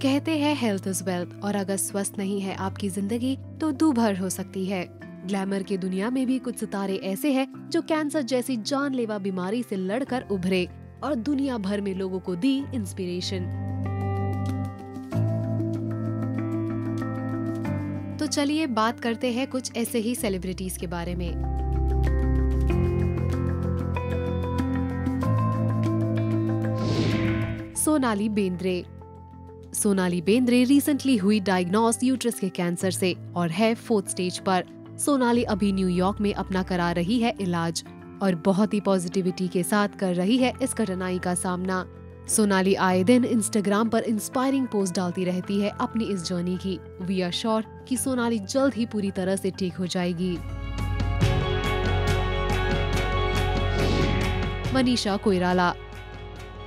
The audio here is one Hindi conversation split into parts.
कहते हैं हेल्थ इज वेल्थ, और अगर स्वस्थ नहीं है आपकी जिंदगी तो दूभर हो सकती है। ग्लैमर की दुनिया में भी कुछ सितारे ऐसे हैं जो कैंसर जैसी जानलेवा बीमारी से लड़कर उभरे और दुनिया भर में लोगों को दी इंस्पिरेशन। तो चलिए बात करते हैं कुछ ऐसे ही सेलिब्रिटीज के बारे में। सोनाली बेंद्रे। सोनाली बेंद्रे रिसेंटली हुई डायग्नोज यूट्रस के कैंसर से और है 4th स्टेज पर। सोनाली अभी न्यूयॉर्क में अपना करा रही है इलाज और बहुत ही पॉजिटिविटी के साथ कर रही है इस कठिनाई का सामना। सोनाली आए दिन इंस्टाग्राम पर इंस्पायरिंग पोस्ट डालती रहती है अपनी इस जर्नी की। वी आर श्योर कि सोनाली जल्द ही पूरी तरह से ठीक हो जाएगी। मनीषा कोइराला।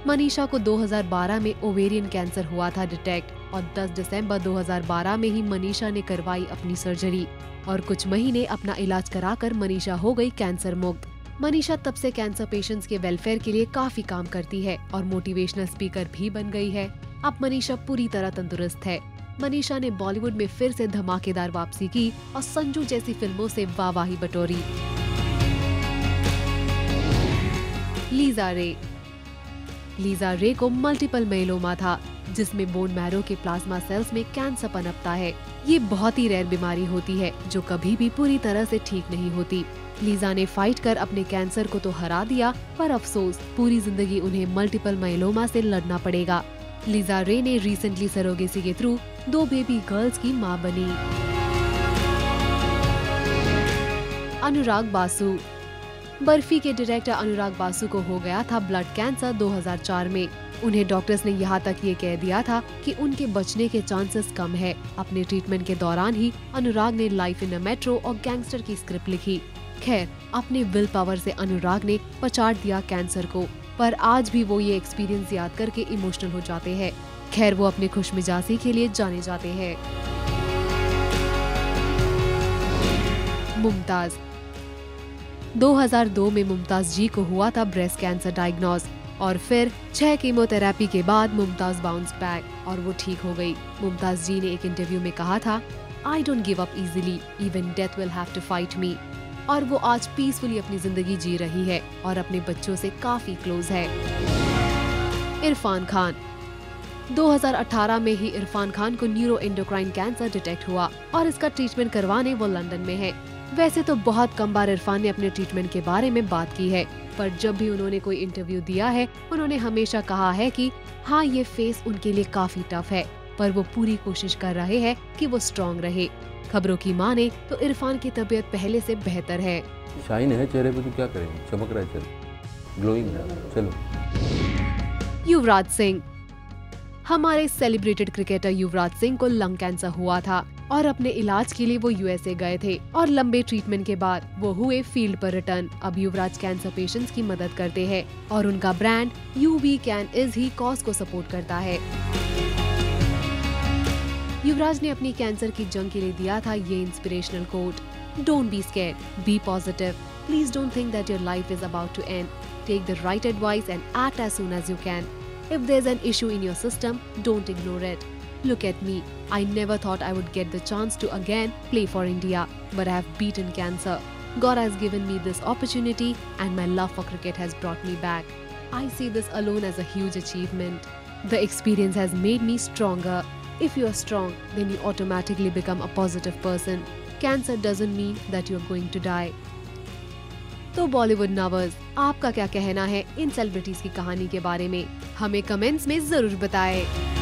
मनीषा को 2012 में ओवेरियन कैंसर हुआ था डिटेक्ट और 10 दिसंबर 2012 में ही मनीषा ने करवाई अपनी सर्जरी और कुछ महीने अपना इलाज कराकर मनीषा हो गई कैंसर मुक्त। मनीषा तब से कैंसर पेशेंट्स के वेलफेयर के लिए काफी काम करती है और मोटिवेशनल स्पीकर भी बन गई है। अब मनीषा पूरी तरह तंदुरुस्त है। मनीषा ने बॉलीवुड में फिर से धमाकेदार वापसी की और संजू जैसी फिल्मों से वाहवाही बटोरी। लीजा रे। लीजा रे को मल्टीपल मेलोमा था जिसमें बोन मैरो के प्लाज्मा सेल्स में कैंसर पनपता है। ये बहुत ही रेयर बीमारी होती है जो कभी भी पूरी तरह से ठीक नहीं होती। लीजा ने फाइट कर अपने कैंसर को तो हरा दिया, पर अफसोस पूरी जिंदगी उन्हें मल्टीपल मेलोमा से लड़ना पड़ेगा। लीजा रे ने रिसेंटली सरोगेसी के थ्रू 2 बेबी गर्ल्स की मां बनी। अनुराग बासु। बर्फी के डायरेक्टर अनुराग बासु को हो गया था ब्लड कैंसर 2004 में। उन्हें डॉक्टर्स ने यहाँ तक ये कह दिया था कि उनके बचने के चांसेस कम है। अपने ट्रीटमेंट के दौरान ही अनुराग ने लाइफ इन अ मेट्रो और गैंगस्टर की स्क्रिप्ट लिखी। खैर, अपने विल पावर से अनुराग ने पछाड़ दिया कैंसर को, पर आज भी वो ये एक्सपीरियंस याद करके इमोशनल हो जाते हैं। खैर, वो अपने खुशमिजाजी के लिए जाने जाते हैं। मुमताज। 2002 में मुमताज जी को हुआ था ब्रेस्ट कैंसर डायग्नोज और फिर 6 कीमोथेरेपी के बाद मुमताज बाउंस बैक और वो ठीक हो गई। मुमताज जी ने एक इंटरव्यू में कहा था, I don't give up easily, even death will have to fight me. और वो आज पीसफुली अपनी जिंदगी जी रही है और अपने बच्चों से काफी क्लोज है। इरफान खान। 2018 में ही इरफान खान को न्यूरोएंडोक्राइन कैंसर डिटेक्ट हुआ और इसका ट्रीटमेंट करवाने वो लंदन में है। वैसे तो बहुत कम बार इरफान ने अपने ट्रीटमेंट के बारे में बात की है, पर जब भी उन्होंने कोई इंटरव्यू दिया है उन्होंने हमेशा कहा है कि हाँ, ये फेस उनके लिए काफी टफ है, पर वो पूरी कोशिश कर रहे हैं कि वो स्ट्रॉन्ग रहे। खबरों की माने तो इरफान की तबीयत पहले से बेहतर है। शाइन है चेहरे पे तो क्या करें, चमक रहा है, चलो ग्लोइंग है। चलो। युवराज सिंह। हमारे सेलिब्रेटेड क्रिकेटर युवराज सिंह को लंग कैंसर हुआ था और अपने इलाज के लिए वो यूएसए गए थे और लंबे ट्रीटमेंट के बाद वो हुए फील्ड पर रिटर्न। अब युवराज कैंसर पेशेंट्स की मदद करते हैं और उनका brand you we can is he cause को सपोर्ट करता है। युवराज ने अपनी कैंसर की जंग के लिए दिया था ये inspirational quote, don't be scared, be positive, please don't think that your life is about to end, take the right advice and act as soon as you can. If there's an issue in your system, don't ignore it. Look at me. I never thought I would get the chance to again play for India, but I have beaten cancer. God has given me this opportunity and my love for cricket has brought me back. I see this alone as a huge achievement. The experience has made me stronger. If you are strong, then you automatically become a positive person. Cancer doesn't mean that you are going to die. तो बॉलीवुड नवर्स, आपका क्या कहना है इन सेलिब्रिटीज की कहानी के बारे में? हमें कमेंट्स में जरूर बताएं।